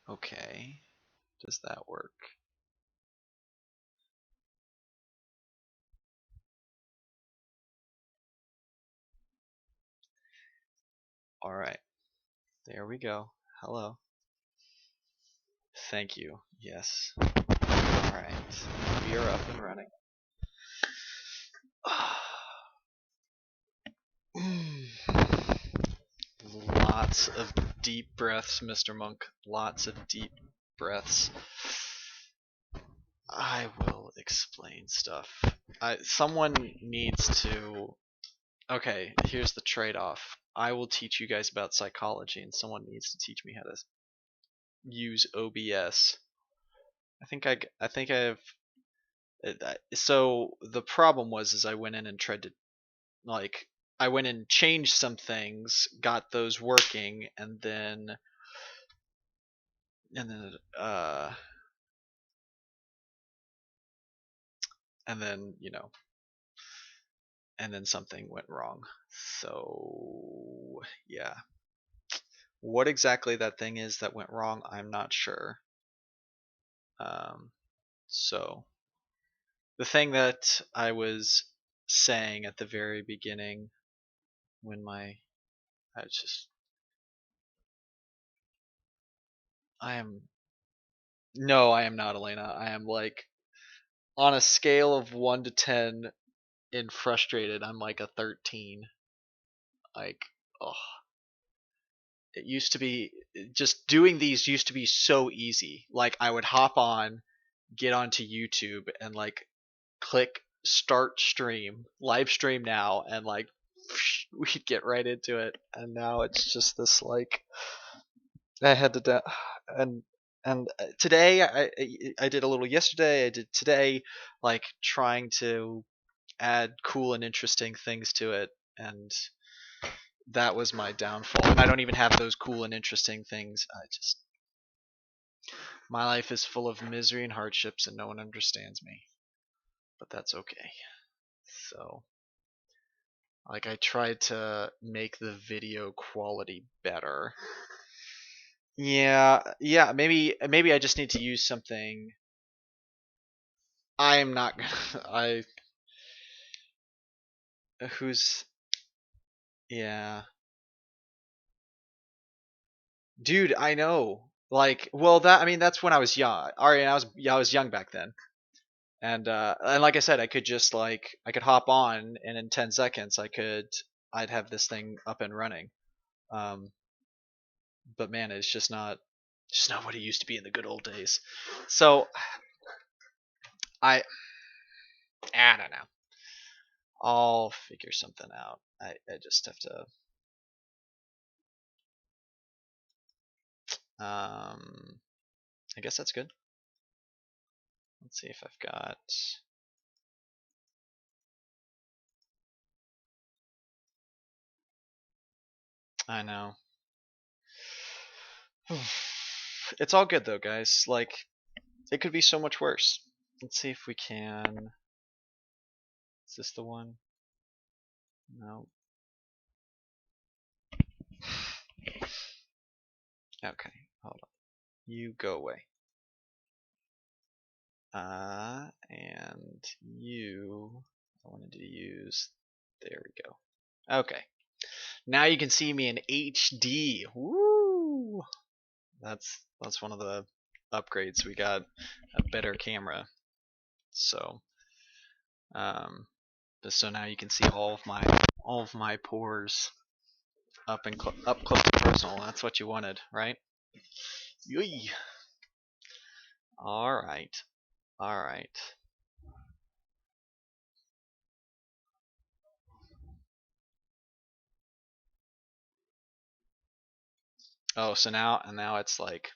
Okay. Does that work? Alright. There we go. Hello. Thank you. Yes. Alright. We are up and running. Lots of deep breaths, Mr. Monk. Lots of deep breaths. I will explain stuff. Someone needs to. Okay, here's the trade-off. I will teach you guys about psychology, and someone needs to teach me how to use OBS. I think I've. So the problem was, is I went in and tried to like I went and changed some things, got those working, and then and then and then something went wrong. So yeah, what exactly that thing is that went wrong, I'm not sure. Um, so the thing that I was saying at the very beginning when I just I am no, I am not Elena. I am like on a scale of 1 to 10 in frustrated, I'm like a 13. Like, oh, it used to be just doing these used to be so easy. Like I would hop on, get onto YouTube and like click start stream, live stream now and like we'd get right into it. And now it's just this like I had to and today I did a little yesterday, I did today, like trying to add cool and interesting things to it, and that was my downfall. And I don't even have those cool and interesting things. I just My life is full of misery and hardships and no one understands me. But that's okay. So, like I tried to make the video quality better. Yeah, maybe I just need to use something. I am not I who's yeah. Dude, I know. Like, well, that I mean that's when I was young. Alright, I was young back then. And like I said, I could just like I could hop on and in 10 seconds I'd have this thing up and running. Um, but man, it's just not what it used to be in the good old days. So I I don't know. I'll figure something out. I just have to I guess that's good. Let's see if I've got I know. It's all good though, guys. Like it could be so much worse. Let's see if we can. Is this the one? No. Okay, hold on. You go away. And you, I wanted to use, there we go. Okay, now you can see me in HD. Woo! That's one of the upgrades. We got a better camera. So, um, so now you can see all of my pores up close and personal. That's what you wanted, right? Yui. All right, all right. Oh, so now it's like,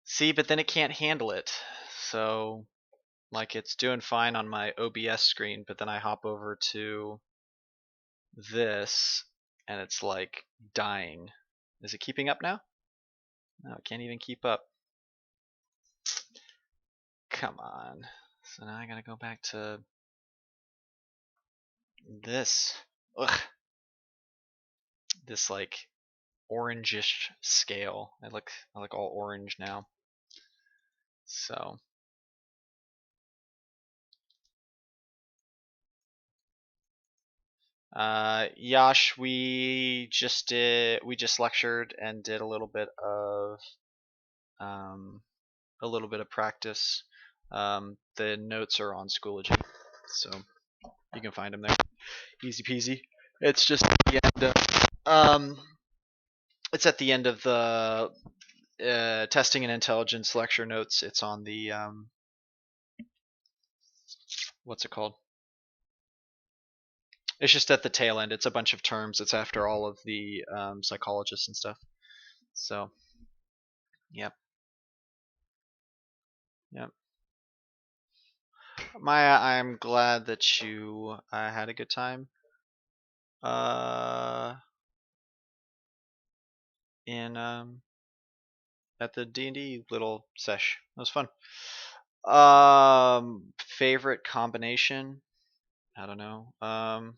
see, but then it can't handle it. So like it's doing fine on my OBS screen, but then I hop over to this and it's like dying. Is it keeping up now? No, it can't even keep up. Come on. So now I gotta go back to this. Ugh. This like orangish scale. I look all orange now. So Yash, we just lectured and did um a little bit of practice. The notes are on Schoology, so you can find them there. Easy peasy. It's just at the end it's at the end of the testing and intelligence lecture notes. It's on the what's it called? It's just at the tail end. It's a bunch of terms. It's after all of the psychologists and stuff. So, yep, yep. Maya, I'm glad that you had a good time. In at the D&D little sesh. It was fun. Favorite combination? I don't know. I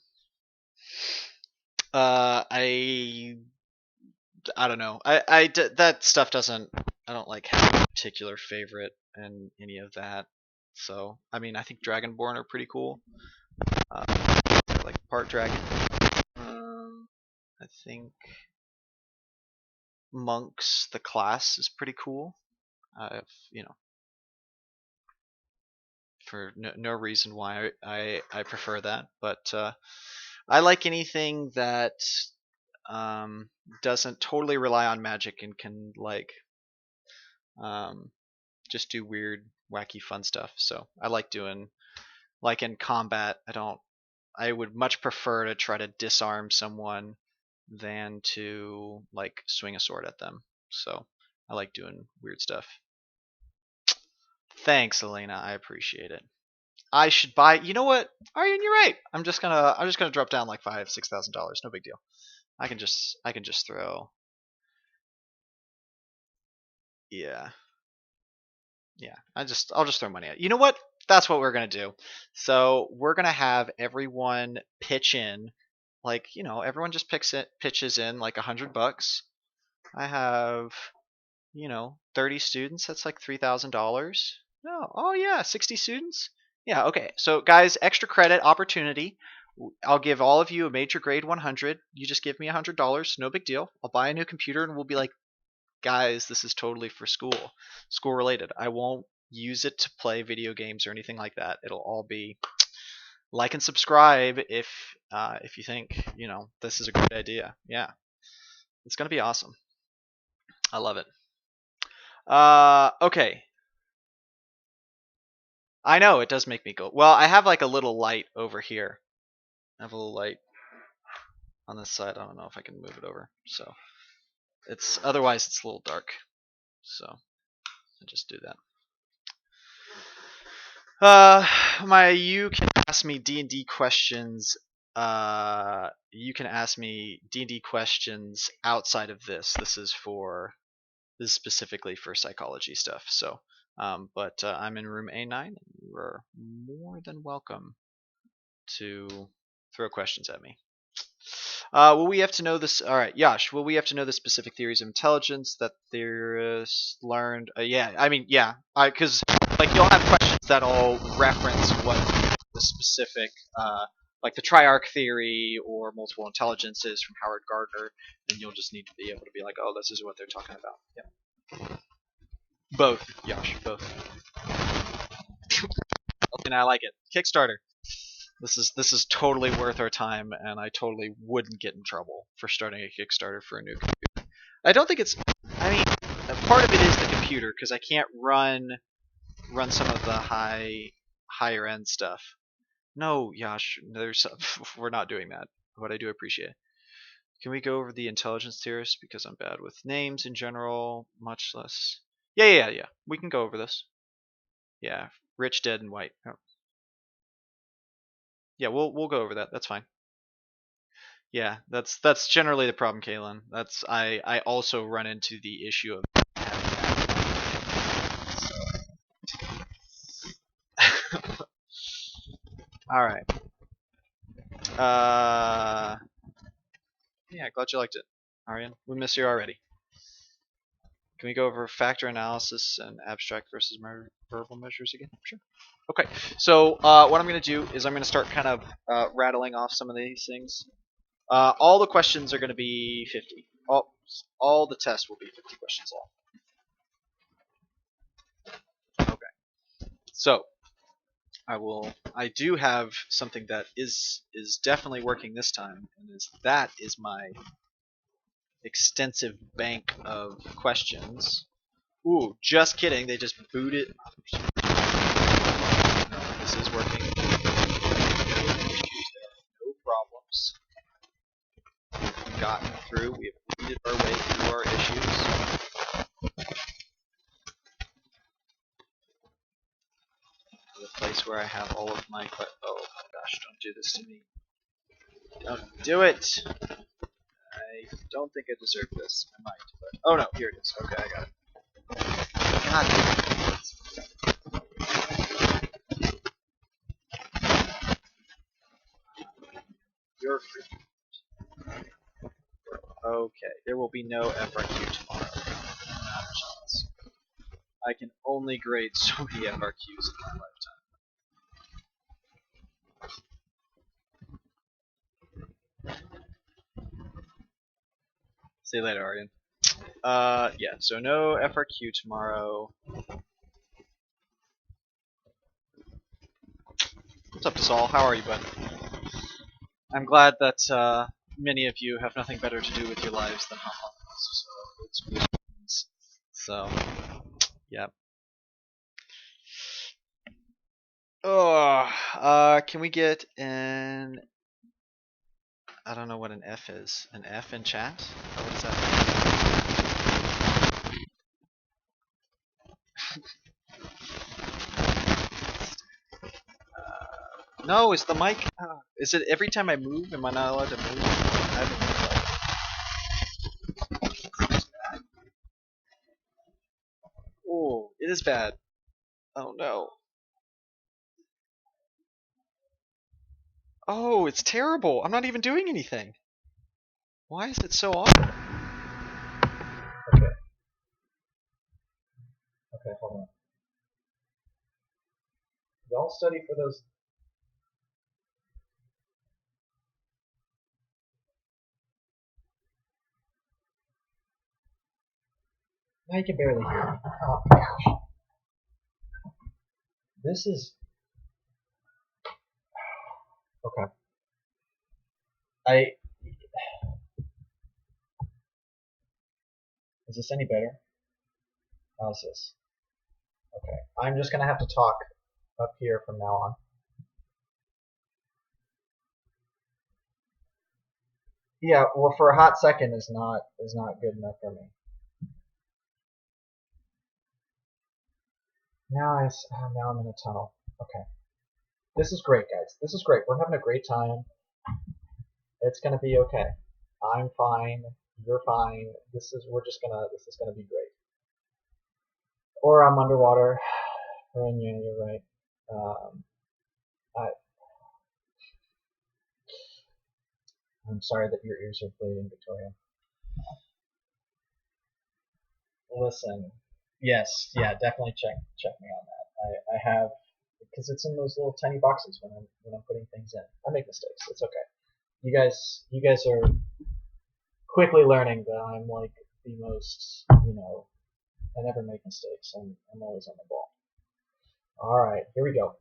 don't know. That stuff doesn't. I don't like have a particular favorite and any of that. So I mean, I think Dragonborn are pretty cool. Like part dragon. I think monks, the class is pretty cool. You know, for no reason why I prefer that, but I like anything that doesn't totally rely on magic and can like um, just do weird, wacky, fun stuff. So I like doing like in combat. I would much prefer to try to disarm someone than to like swing a sword at them. So I like doing weird stuff. Thanks, Elena. I appreciate it. I should buy. You know what? Aryan, you're right. I'm just gonna drop down like $5,000-6,000. No big deal. I can just throw. Yeah, yeah. I'll just throw money at. You know what? That's what we're gonna do. So we're gonna have everyone pitch in, like everyone just pitches in like $100. I have 30 students. That's like $3,000. No, oh yeah, 60 students. Yeah, okay. So guys, extra credit opportunity. I'll give all of you a major grade 100. You just give me $100. No big deal. I'll buy a new computer and we'll be like, guys, this is totally for school related. I won't use it to play video games or anything like that. It'll all be like and subscribe if you think this is a great idea. Yeah, it's gonna be awesome. I love it. Okay. I know it does make me go. Well, I have like a little light over here. I have a little light on this side. I don't know if I can move it over. So it's otherwise it's a little dark. So I just do that. You can ask me D&D questions. You can ask me D&D questions outside of this. This is specifically for psychology stuff. So, but I'm in room A9. And you are more than welcome to throw questions at me. Will we have to know this? All right, Yash. Will we have to know the specific theories of intelligence that theorists learned? Yeah, I mean, yeah, because like you'll have questions that'll reference what the specific, like the triarch theory or multiple intelligences from Howard Gardner, and you'll just need to be able to be like, oh, this is what they're talking about. Yeah, both, Yash, both. And I like it. Kickstarter. This is totally worth our time, and I totally wouldn't get in trouble for starting a Kickstarter for a new computer. I don't think it's. I mean, part of it is the computer because I can't run some of the higher end stuff. No, Yash, we're not doing that. But I do appreciate it. Can we go over the intelligence theorists because I'm bad with names in general, much less. Yeah. We can go over this. Yeah, rich, dead, and white. Oh. Yeah, we'll go over that. That's fine. Yeah, that's generally the problem, Kalen. I also run into the issue of all right. Yeah, glad you liked it. Aryan, we miss you already. Can we go over factor analysis and abstract versus verbal measures again? Sure. Okay, so what I'm going to do is I'm going to start kind of rattling off some of these things. All the questions are going to be 50. All the tests will be 50 questions long. Okay, so I do have something that is definitely working this time, and that is my extensive bank of questions. Ooh, just kidding. They just booted. No, this is working. No problems. We've gotten through. We have weeded our way through our issues. The place where I have all of my oh gosh, don't do this to me. Don't do it! I don't think I deserve this. I might, but oh no, here it is. Okay, I got it. God. You're free. Okay, there will be no FRQ tomorrow. Not a chance. I can only grade so many FRQs in my lifetime. See you later, Aryan. Yeah, so no FRQ tomorrow. What's up, Dasal? How are you, bud? I'm glad that many of you have nothing better to do with your lives than hop on this. So, yeah. Oh, can we get an... I don't know what an F is. An F in chat? What is that? No, is the mic... is it every time I move? Am I not allowed to move? I haven't moved. Oh, it is bad. Oh no. Oh, it's terrible. I'm not even doing anything. Why is it so awful? Okay. Okay, hold on. Y'all study for those. Now you can barely hear me. Oh gosh. This is okay. Is this any better? How's this? Okay. I'm just gonna have to talk up here from now on. Yeah, well, for a hot second is not good enough for me. Now I'm in a tunnel. Okay. This is great, guys. This is great. We're having a great time. It's gonna be okay. I'm fine. You're fine. This is gonna be great. Or I'm underwater. Or yeah, you're right. I'm sorry that your ears are bleeding, Victoria. Listen, yes, yeah, definitely check me on that. I have, because it's in those little tiny boxes when I'm putting things in. I make mistakes. It's okay. You guys are quickly learning that I'm like the most, I never make mistakes. I'm always on the ball. All right, here we go.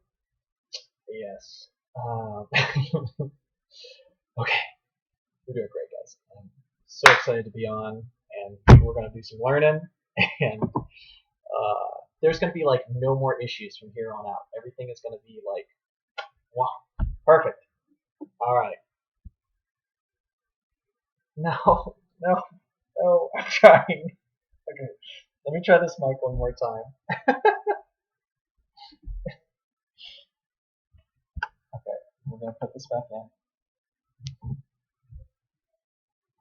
Yes. Okay, we're doing great, guys. I'm so excited to be on, and we're gonna do some learning, and there's gonna be like no more issues from here on out. Everything is gonna be like, wow, perfect. All right. No, no, no. I'm trying. Okay, let me try this mic one more time. Okay, we're gonna put this back in.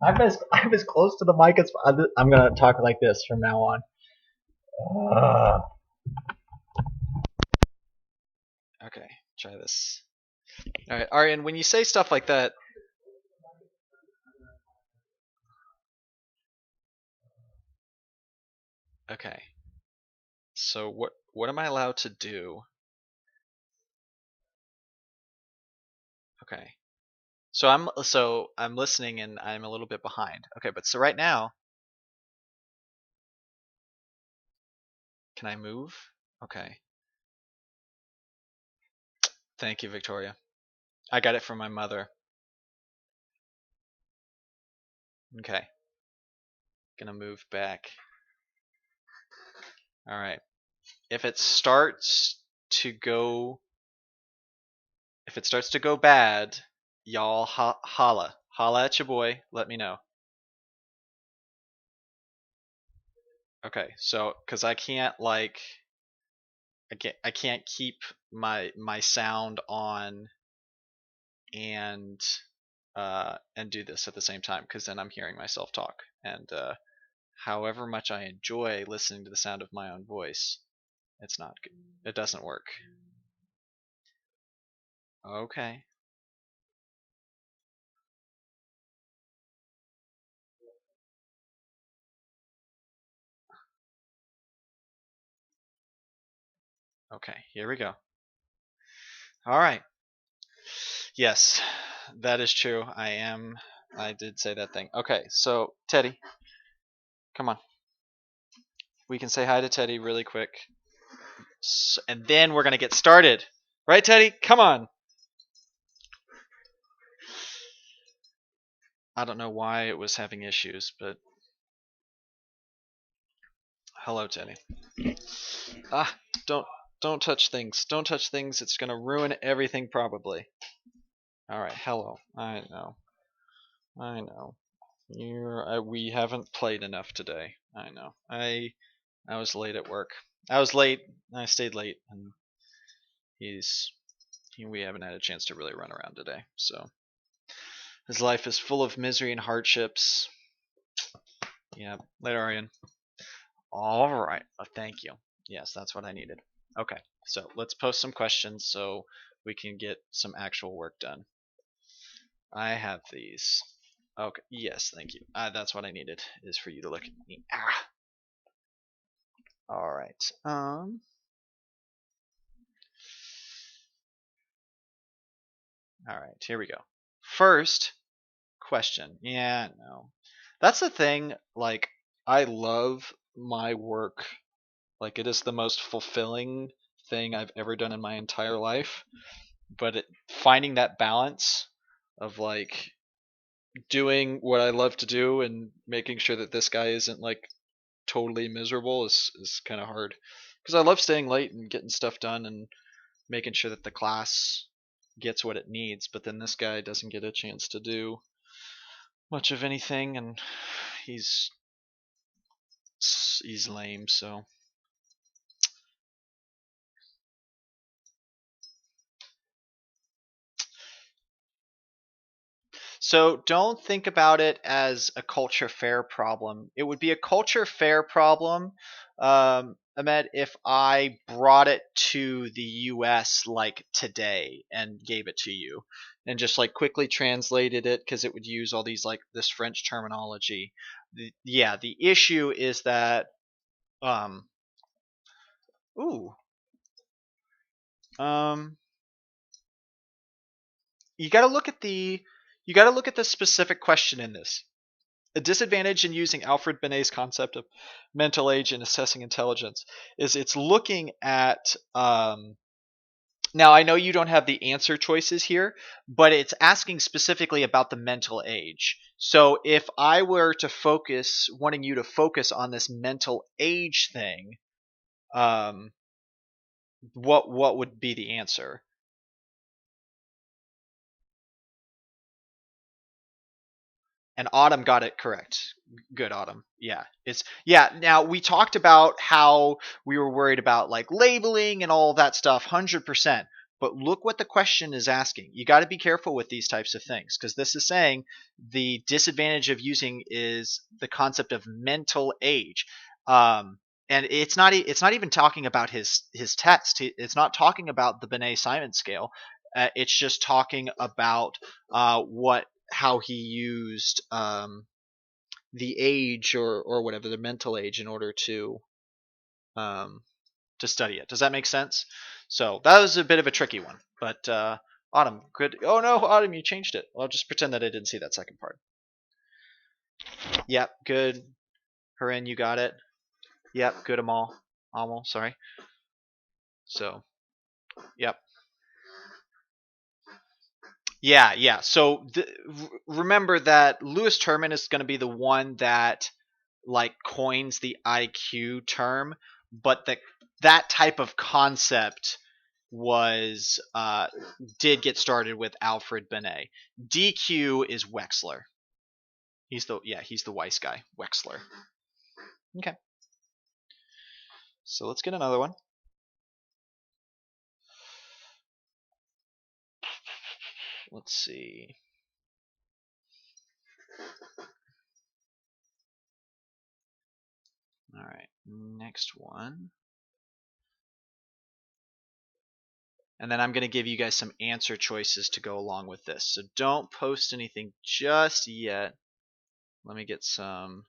I'm as close to the mic as I'm gonna talk like this from now on. Okay, try this. All right, Aryan, when you say stuff like that, Okay. So what am I allowed to do? Okay. So I'm listening and I'm a little bit behind. Okay, but so right now, can I move? Okay. Thank you, Victoria. I got it from my mother. Okay. Gonna move back. All right. If it starts to go if it starts to go bad, y'all holla at your boy. Let me know. Okay. So cuz I can't like I can't keep my sound on and do this at the same time because then I'm hearing myself talk. And however much I enjoy listening to the sound of my own voice, it's not good. It doesn't work. Okay. Okay. Here we go. All right. Yes, that is true. I did say that thing. Okay. So Teddy, come on. We can say hi to Teddy really quick, and then we're gonna get started. Right, Teddy? Come on. I don't know why it was having issues, but hello, Teddy. Ah, don't don't touch things. Don't touch things. It's gonna ruin everything probably. All right. Hello. I know. I know. We haven't played enough today. I know. I was late at work. I was late. I stayed late, and he's we haven't had a chance to really run around today. So his life is full of misery and hardships. Yeah. Later, Arian. All right. Thank you. Yes, that's what I needed. Okay. So let's post some questions so we can get some actual work done. I have these. Okay. Yes, thank you. That's what I needed is for you to look at me. Ah. All right. All right. Here we go. First question. Yeah. No. That's the thing. Like, I love my work. Like, it is the most fulfilling thing I've ever done in my entire life. But finding that balance of like doing what I love to do and making sure that this guy isn't like totally miserable is kind of hard because I love staying late and getting stuff done and making sure that the class gets what it needs, but then this guy doesn't get a chance to do much of anything and he's he's lame. So don't think about it as a culture fair problem. It would be a culture fair problem, Ahmed, if I brought it to the US like today and gave it to you and just like quickly translated it because it would use all these like this French terminology. Yeah, the issue is that um ooh um you got to look at the specific question in this. A disadvantage in using Alfred Binet's concept of mental age in assessing intelligence is it's looking at now I know you don't have the answer choices here, but it's asking specifically about the mental age. So if I were to focus, wanting you to focus on this mental age thing, um, what would be the answer? And Autumn got it correct. Good, Autumn. Yeah. Now we talked about how we were worried about like labeling and all that stuff 100%. But look what the question is asking. You got to be careful with these types of things because this is saying the disadvantage of using is the concept of mental age. And it's not even talking about his test. It's not talking about the Binet Simon scale. It's just talking about what how he used the age or whatever the mental age in order to to study it. Does that make sense? So that was a bit of a tricky one, but Autumn, good. Oh no, Autumn, you changed it. I'll just pretend that I didn't see that second part. Yep, good. Harin, you got it. Yep, good. Amal, sorry. So, yep. Yeah. So remember that Lewis Terman is going to be the one that like coins the IQ term, but that type of concept was did get started with Alfred Binet. DQ is Wechsler. He's the Weiss guy, Wechsler. Okay. So let's get another one. Let's see. All right, next one. And then I'm going to give you guys some answer choices to go along with this. So don't post anything just yet. Let me get some.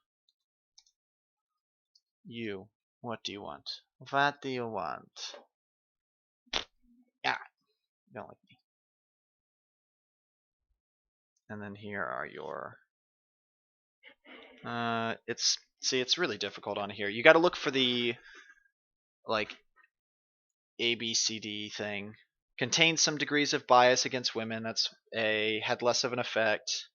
You. What do you want? What do you want? Yeah, you don't like me. And then here are your. It's really difficult on here. You got to look for the like ABCD thing. Contains some degrees of bias against women. That's A. Had less of an effect.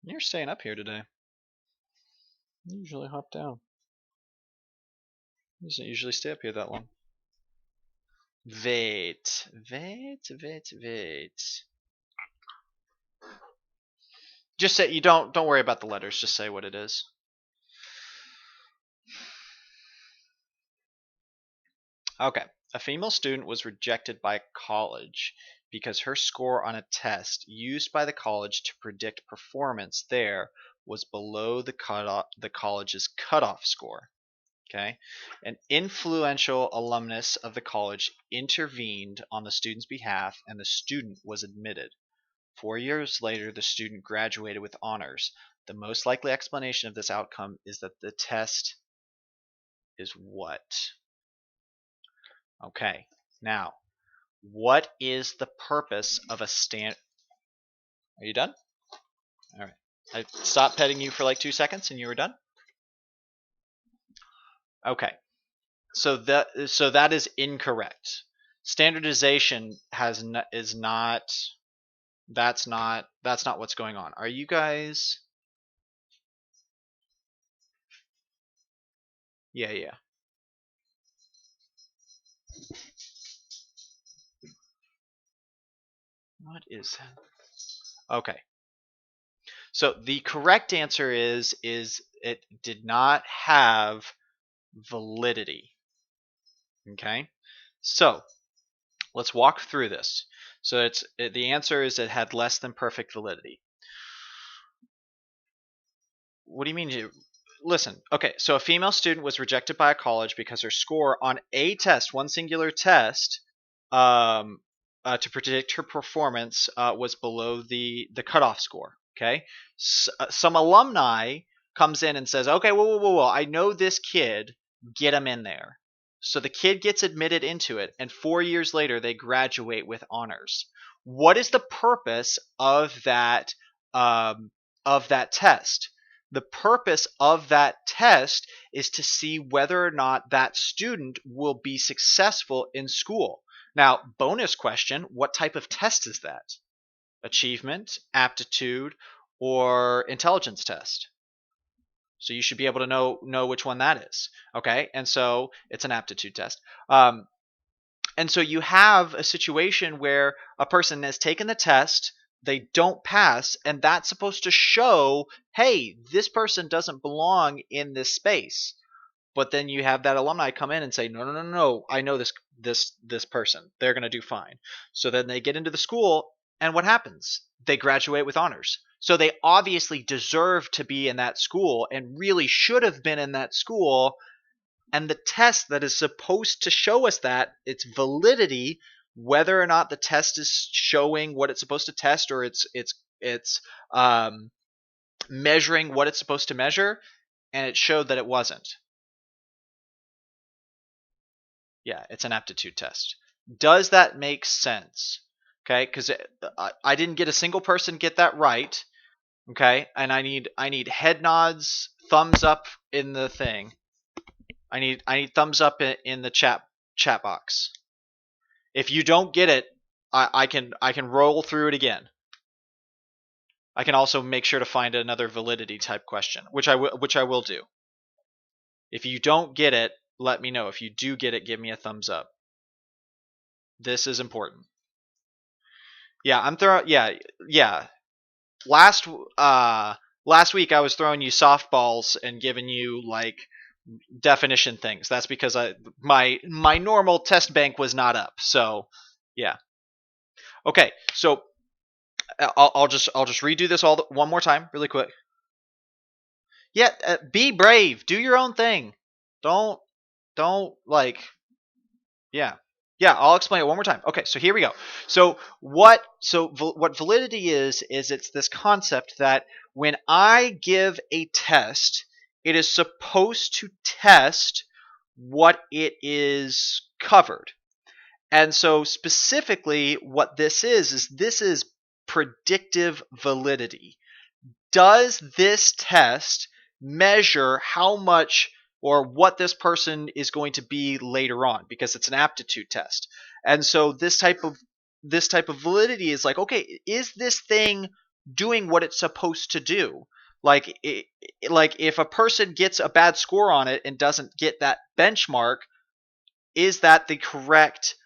You're staying up here today. You usually hop down. He doesn't usually stay up here that long. Wait. Just say you don't worry about the letters. Just say what it is. Okay. A female student was rejected by a college because her score on a test used by the college to predict performance there was below the college's cutoff score. Okay. An influential alumnus of the college intervened on the student's behalf and the student was admitted. 4 years later, the student graduated with honors. The most likely explanation of this outcome is that the test is what? Okay. Now, what is the purpose of a stand? Are you done? All right. I stopped petting you for like 2 seconds and you were done? Okay. So that is incorrect. Standardization is not that's not what's going on. Are you guys? Yeah. What is that? Okay. So the correct answer is it did not have validity. Okay? So, let's walk through this. So the answer is it had less than perfect validity. What do you mean? Listen, okay, so a female student was rejected by a college because her score on a test, one singular test, to predict her performance was below the cutoff score. Okay, some alumni comes in and says, "Okay, whoa! I know this kid. Get him in there." So the kid gets admitted into it, and 4 years later they graduate with honors. What is the purpose of that test? The purpose of that test is to see whether or not that student will be successful in school. Now, bonus question, what type of test is that? Achievement, aptitude, or intelligence test? So you should be able to know which one that is. Okay, and so it's an aptitude test. And so you have a situation where a person has taken the test, they don't pass, and that's supposed to show, hey, this person doesn't belong in this space. But then you have that alumni come in and say, no, I know this person. They're going to do fine. So then they get into the school, and what happens? They graduate with honors. So they obviously deserve to be in that school and really should have been in that school, And the test that is supposed to show us that, its validity, whether or not the test is showing what it's supposed to test, or it's measuring what it's supposed to measure, and it showed that it wasn't. Yeah, it's an aptitude test. Does that make sense? Okay, because I didn't get a single person get that right. Okay, and I need head nods, thumbs up in the thing. I need thumbs up in the chat box. If you don't get it, I can roll through it again. I can also make sure to find another validity type question, which I will do. If you don't get it, let me know. If you do get it, give me a thumbs up. This is important. Yeah, I'm throwing. Yeah. Last last week I was throwing you softballs and giving you like definition things. That's because my normal test bank was not up. So yeah. Okay. So I'll just redo this one more time, really quick. Yeah. Be brave. Do your own thing. Don't like. Yeah. Yeah, I'll explain it one more time. Okay, so here we go. So what validity is it's this concept that when I give a test, it is supposed to test what it is covered. And so specifically what this is predictive validity. Does this test measure how much or what this person is going to be later on, because it's an aptitude test? And so this type of validity is like, okay, is this thing doing what it's supposed to do? Like like if a person gets a bad score on it and doesn't get that benchmark, is that the correct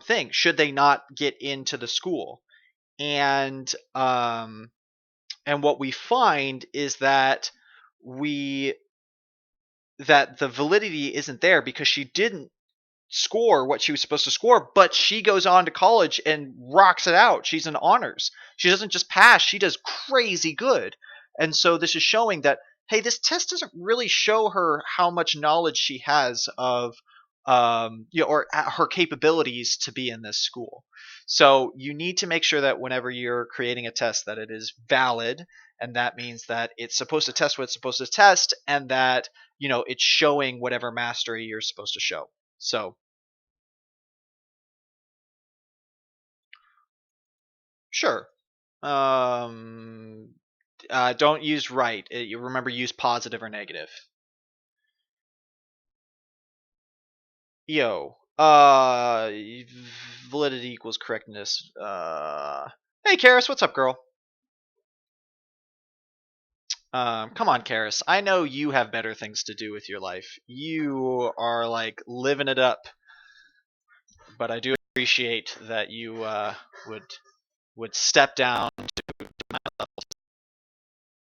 thing? Should they not get into the school? And what we find is that we that the validity isn't there because she didn't score what she was supposed to score, but she goes on to college and rocks it out. She's in honors. She doesn't just pass, she does crazy good. And so this is showing that, hey, this test doesn't really show her how much knowledge she has of or her capabilities to be in this school. So you need to make sure that whenever you're creating a test that it is valid, and that means that it's supposed to test what it's supposed to test, and that it's showing whatever mastery you're supposed to show. So sure. Um, don't use right. You remember, use positive or negative. Yo. Validity equals correctness. Hey, Karis, what's up, girl? Come on, Karis. I know you have better things to do with your life. You are like living it up, but I do appreciate that you would step down